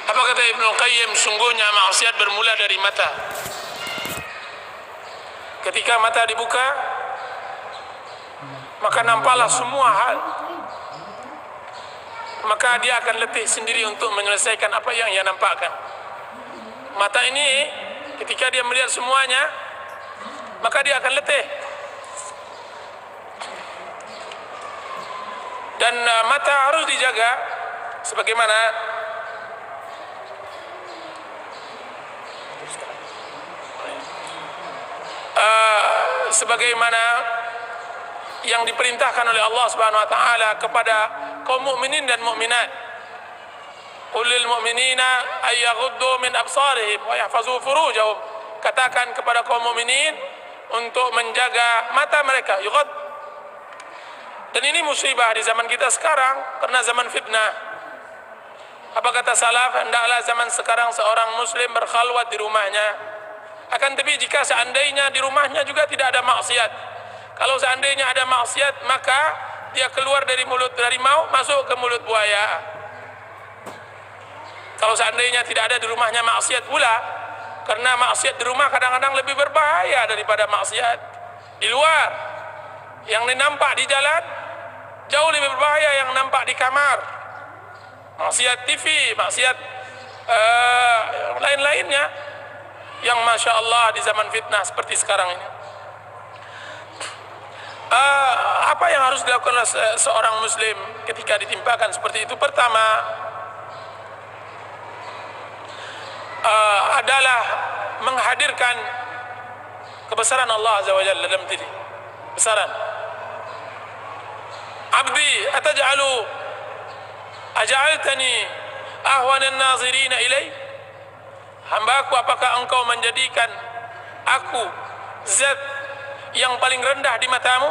Apa kata Ibnu Qayyim? Sungguhnya maksiat bermula dari mata. Ketika mata dibuka, maka nampaklah semua hal. Maka dia akan letih sendiri untuk menyelesaikan apa yang ia nampakkan. Mata ini ketika dia melihat semuanya, maka dia akan letih. Dan mata harus dijaga sebagaimana yang diperintahkan oleh Allah Subhanahu wa taala kepada kaum mukminin dan mukminat. Qul lil mu'minina ay yaghuddu min absarihim wa yahfazu furujahum. Katakan kepada kaum mukminin untuk menjaga mata mereka. Yughad. Dan ini musibah di zaman kita sekarang karena zaman fitnah. Apa kata salaf? Hendaklah zaman sekarang seorang muslim berkhalwat di rumahnya. Akan tapi jika seandainya di rumahnya juga tidak ada maksiat. Kalau seandainya ada maksiat, maka dia keluar dari mulut harimau masuk ke mulut buaya. Kalau seandainya tidak ada di rumahnya maksiat pula, karena maksiat di rumah kadang-kadang lebih berbahaya daripada maksiat di luar. Yang nampak di jalan jauh lebih berbahaya yang nampak di kamar. Maksiat TV, maksiat lain-lainnya yang Masya Allah di zaman fitnah seperti sekarang ini. Apa yang harus dilakukan oleh seorang muslim ketika ditimpakan seperti itu? Pertama adalah menghadirkan kebesaran Allah Azza wa Jalla dalam diri. Besaran. Abdi aj'altani ahwanan nazirina ilai? Hambaku, apakah engkau menjadikan aku zat yang paling rendah di matamu?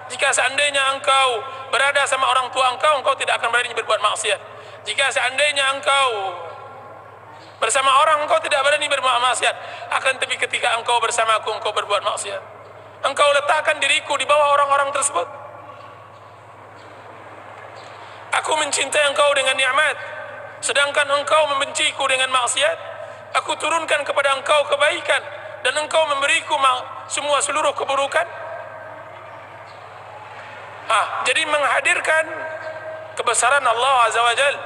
Jika seandainya engkau berada sama orang tua engkau tidak akan berani berbuat maksiat. Jika seandainya engkau bersama orang, engkau tidak berani berbuat maksiat. Akan tapi ketika engkau bersama aku, engkau berbuat maksiat. Engkau letakkan diriku di bawah orang-orang tersebut. Aku mencintai engkau dengan nikmat, sedangkan engkau membenciku dengan maksiat. Aku turunkan kepada engkau kebaikan dan engkau memberiku seluruh keburukan. Jadi menghadirkan kebesaran Allah Azza wa Jalla.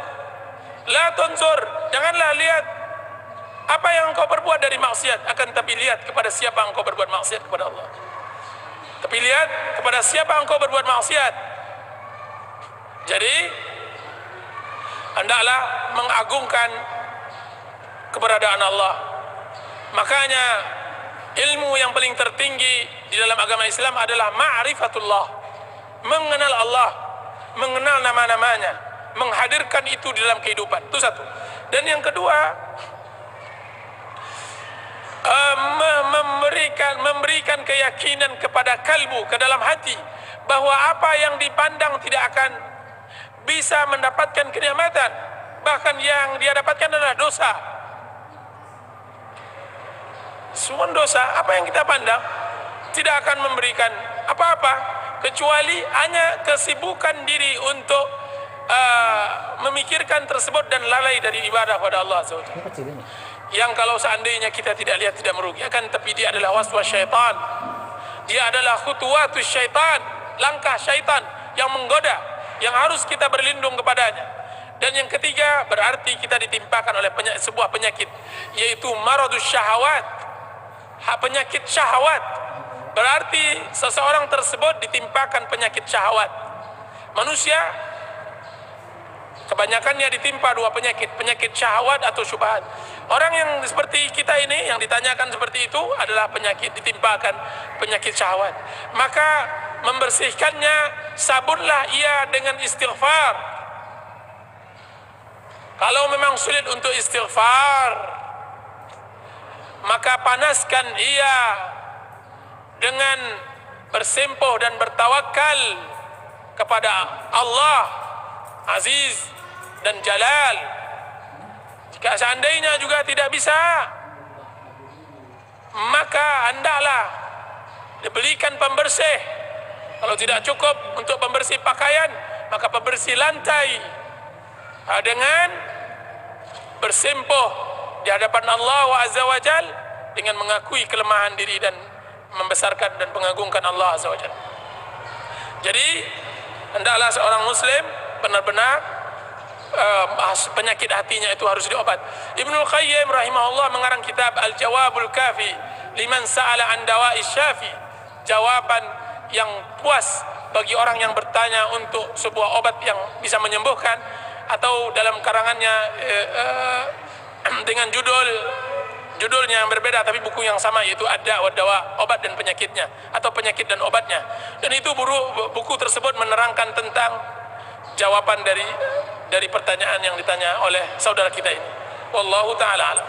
La tunzur, janganlah lihat apa yang engkau perbuat dari maksiat, akan tapi lihat kepada siapa engkau berbuat maksiat kepada Allah. Tapi lihat kepada siapa engkau berbuat maksiat. Jadi hendaklah mengagungkan keberadaan Allah. Makanya ilmu yang paling tertinggi di dalam agama Islam adalah ma'rifatullah, mengenal Allah, mengenal nama-namanya, menghadirkan itu di dalam kehidupan. Itu satu. Dan yang kedua, memberikan keyakinan kepada kalbu, ke dalam hati, bahwa apa yang dipandang tidak akan bisa mendapatkan kenikmatan, bahkan yang dia dapatkan adalah dosa. Semua dosa, apa yang kita pandang tidak akan memberikan apa-apa kecuali hanya kesibukan diri untuk memikirkan tersebut dan lalai dari ibadah pada Allah SWT. Yang kalau seandainya kita tidak lihat tidak merugi, akan tapi dia adalah waswas syaitan. Dia adalah khutuwatus syaitan, langkah syaitan yang menggoda, yang harus kita berlindung kepadanya. Dan yang ketiga, berarti kita ditimpakan oleh sebuah penyakit, yaitu maradus syahawat, penyakit syahwat. Berarti seseorang tersebut ditimpakan penyakit syahwat. Manusia kebanyakannya ditimpa dua penyakit, penyakit syahwat atau syubhat. Orang yang seperti kita ini, yang ditanyakan seperti itu adalah penyakit, ditimpakan penyakit syahwat. Maka membersihkannya, sabunlah ia dengan istighfar. Kalau memang sulit untuk istighfar, maka panaskan ia dengan bersempoh dan bertawakal kepada Allah Aziz dan Jalal. Jika seandainya juga tidak bisa, maka hendaklah dibelikan pembersih. Kalau tidak cukup untuk pembersih pakaian, maka pembersih lantai dengan bersempoh di hadapan Allah Azza wa Jal dengan mengakui kelemahan diri dan membesarkan dan mengagungkan Allah Azza wa Jal. Jadi hendaklah seorang muslim benar-benar penyakit hatinya itu harus diobat. Ibnul Qayyim rahimahullah mengarang kitab Al-Jawabul Kafi liman sa'ala an dawa'is syafi, jawaban yang puas bagi orang yang bertanya untuk sebuah obat yang bisa menyembuhkan, atau dalam karangannya dengan judulnya yang berbeda tapi buku yang sama, yaitu Ad-Da' wa Dawa, obat dan penyakitnya atau penyakit dan obatnya. Dan itu buku tersebut menerangkan tentang jawaban dari pertanyaan yang ditanya oleh saudara kita ini. Wallahu ta'ala alam.